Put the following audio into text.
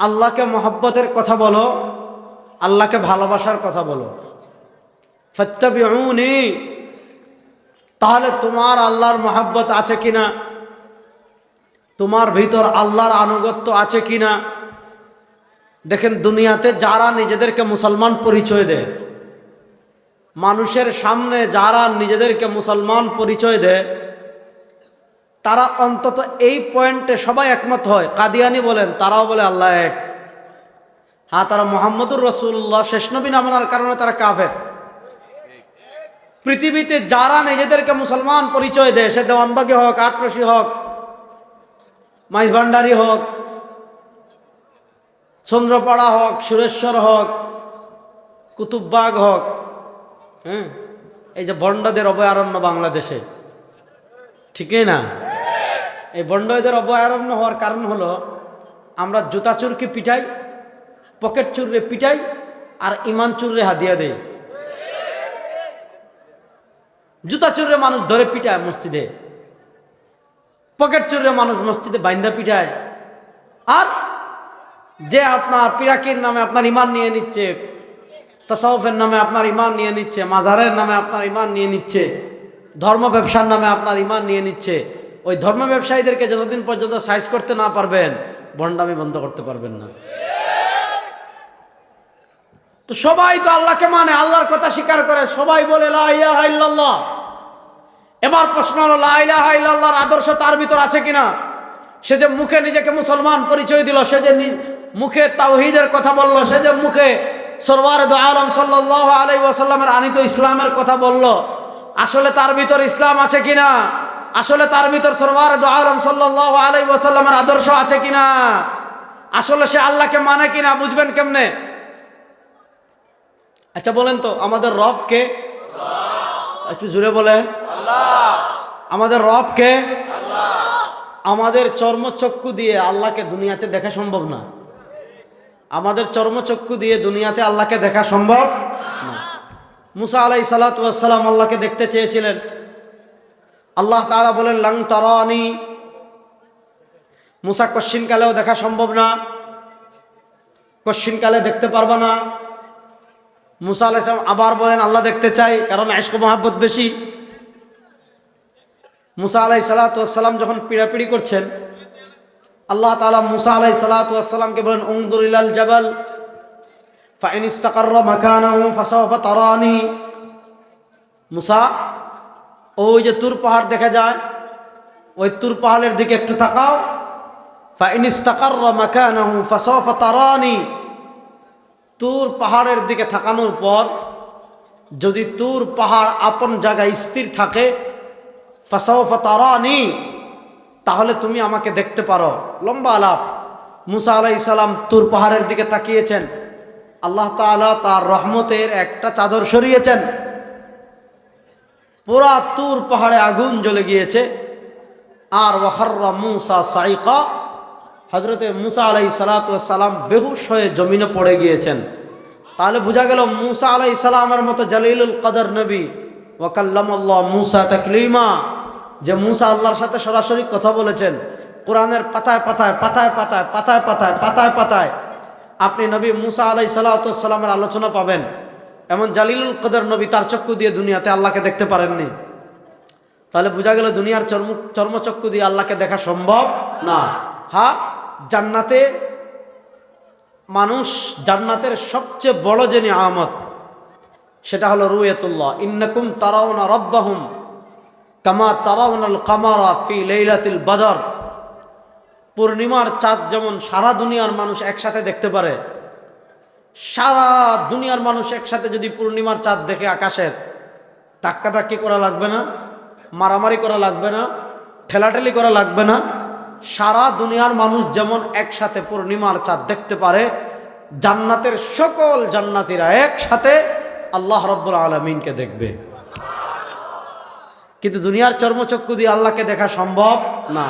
আল্লাহকে মহব্বতের কথা বলো, আল্লাহকে ভালোবাসার কথা বলো। ফাত্তাবিউনি, তাহলে তোমার আল্লাহর মহব্বত আছে কিনা, তোমার ভিতর আল্লাহর আনুগত্য আছে কিনা। দেখেন, দুনিয়াতে যারা নিজেদেরকে মুসলমান পরিচয় দেয়, মানুষের সামনে যারা নিজেদেরকে মুসলমান পরিচয় দেয়, তারা অন্তত এই পয়েন্টে সবাই একমত হয়। কাদিয়ানি বলেন, তারাও বলে আল্লাহ এক। হ্যাঁ, তারা মুহাম্মদুর রাসূলুল্লাহ শেষ নবী না মানার কারণে তারা কাফের। পৃথিবীতে যারা নিজেদেরকে মুসলমান পরিচয় দেয়, সে দেওয়ানবাগী হোক, আটরশি হোক, মাইজভান্ডারি হোক, চন্দ্রপাড়া হোক, সুরেশ্বর হোক, কুতুববাগ হোক, হ্যাঁ, এই যে বন্ডদের অভয়ারণ্য বাংলাদেশে, ঠিকই না? এই বন্ডদের অভয়ারণ্য হওয়ার কারণ হলো আমরা জুতা চোরকে পিটাই, পকেট চোররে পিটাই, আর ইমান চোররে হাদিয়া দেই। জুতা চোররে মানুষ ধরে পিটায় মসজিদে, পকেট চোররে মানুষ মসজিদে বাইন্দা পিটায়, আর যে আপনার পিরাকির নামে আপনার ইমান নিয়ে নিচ্ছে, তাসাউফের নামে আপনার ইমান নিয়ে নিচ্ছে, মাজারের নামে আপনার ইমান নিয়ে নিচ্ছে, ধর্ম ব্যবসার নামে আপনার ইমান নিয়ে নিচ্ছে, ওই ধর্ম ব্যবসায়ীদেরকে যতদিন পর্যন্ত সাইজ করতে না পারবেন, ভণ্ডামি বন্ধ করতে পারবেন না। তো সবাই তো আল্লাহকে মানে, আল্লাহর কথা স্বীকার করে, সবাই বলে লা ইলাহা ইল্লাল্লাহ। এবার প্রশ্ন হলো, লা ইলাহা ইল্লাল্লাহর আদর্শ তার ভিতর আছে কিনা? সে যে মুখে নিজেকে মুসলমান পরিচয় দিল, সে যে মুখে তাওহীদের কথা বলল, সে যে মুখে সরওয়ারে দু আলম সাল্লাল্লাহু আলাইহি ওয়াসাল্লামের আনিত ইসলামের কথা বলল, আসলে তার ভিতর ইসলাম আছে কিনা? আসলে তার ভিতর সরওয়ারে দু আলম সাল্লাল্লাহু আলাইহি ওয়াসাল্লামের আদর্শ আছে কিনা? আসলে সে আল্লাহকে মানে কিনা? বুঝবেন কেমনে? আচ্ছা বলেন তো, আমাদের রব কে? একটু জোরে বলেন। আমাদের রব কে? আমাদের চর্মচক্ষু দিয়ে আল্লাহকে দুনিয়াতে দেখা সম্ভব না। আমাদের চর্মচক্ষু দিয়ে দুনিয়াতে আল্লাহকে দেখা সম্ভব না। মুসা আলাইহিস সালাতু ওয়াস সালাম আল্লাহকে দেখতে চেয়েছিলেন। আল্লাহ তাআলা বলেন, লাং তারানি। মুসা কশ্চিনকালেও দেখা সম্ভব না, কশ্চিনকালে দেখতে পারবা না। মুসা আলাইহিস সালাম আবার বলেন, আল্লাহ দেখতে চাই, কারণ ইশক মহব্বত বেশি। মুসা আলাইহিস সালাতু ওয়াস সালাম যখন পিড়াপিড়ি করছেন, আল্লাহ তাআলা মুসা আলাইহিস সালাতু ওয়াস সালামকে বলেন, উনজুর ইলাল জাবাল ফাইন ইসতাকাররা মাকানাহু ফাসাওফা তারানি। মুসা, ওই যে তুর পাহাড় দেখা যায়, ওই তুর পাহাড়ের দিকে একটু তাকাও। ফাইন ইসতাকাররা মাকানাহু ফাসাওফা তারানি। তুর পাহাড়ের দিকে তাকানোর পর যদি তুর পাহাড় আপন জায়গায় স্থির থাকে, ফাসাওফা তারানি, তাহলে তুমি আমাকে দেখতে পারো। লম্বা আলাপ। মুসা আলাইহিস সালাম তুর পাহাড়ের দিকে তাকিয়েছেন, আল্লাহ তাআলা তার রহমতের একটা চাদর সরিয়েছেন, পুরা তুর পাহাড়ে আগুন জ্বলে গিয়েছে। আর ওয়াখাররা মুসা সাইকা, হযরতে মুসা আলাইহিস সালাতু ওয়াস সালাম বেহুশ হয়ে জমিনে পড়ে গিয়েছেন। তাহলে বোঝা গেল মুসা আলাইহিস সালামের মতো জালিলুল কদর নবী, ওয়া কাল্লামাল্লাহু মুসা তাকলিমা, যে মুসা আল্লাহর সাথে সরাসরি কথা বলেছেন। কোরআনের পাতায় পাতায় পাতায় পাতায় পাতায় পাতায় পাতায় পাতায় আপনি নবী মুসা আলাইহিস সালাতু ওয়াস সালামের আলোচনা পাবেন। এমন জালিলুল কদর নবী তার চক্ষু দিয়ে দুনিয়াতে আল্লাহকে দেখতে পারেননি। তাহলে বোঝা গেল দুনিয়ার চর্মচক্ষু দিয়ে আল্লাহকে দেখা সম্ভব না। হ্যাঁ, জান্নাতে মানুষ, জান্নাতের সবচেয়ে বড় যে নিয়ামত, সেটা হলো রুয়াতুল্লাহ। ইন্নাকুম তারাউনা রাব্বাহুম কামা তারাউনাল কামারা ফি লাইলাতিল বদর। পূর্ণিমার চাঁদ যেমন সারা দুনিয়ার মানুষ একসাথে দেখতে পারে, সারা দুনিয়ার মানুষ একসাথে যদি পূর্ণিমার চাঁদ দেখে আকাশের, ধাক্কাধাক্কি করা লাগবে না, মারামারি করা লাগবে না, ঠেলাঠেলি করা লাগবে না। সারা দুনিয়ার মানুষ যেমন একসাথে পূর্ণিমার চাঁদ দেখতে পারে, জান্নাতের সকল জান্নাতীরা একসাথে আল্লাহ রাব্বুল আলামিনকে দেখবে। কিন্তু দুনিয়ার চর্মচক্ষু দিয়ে আল্লাহকে দেখা সম্ভব না।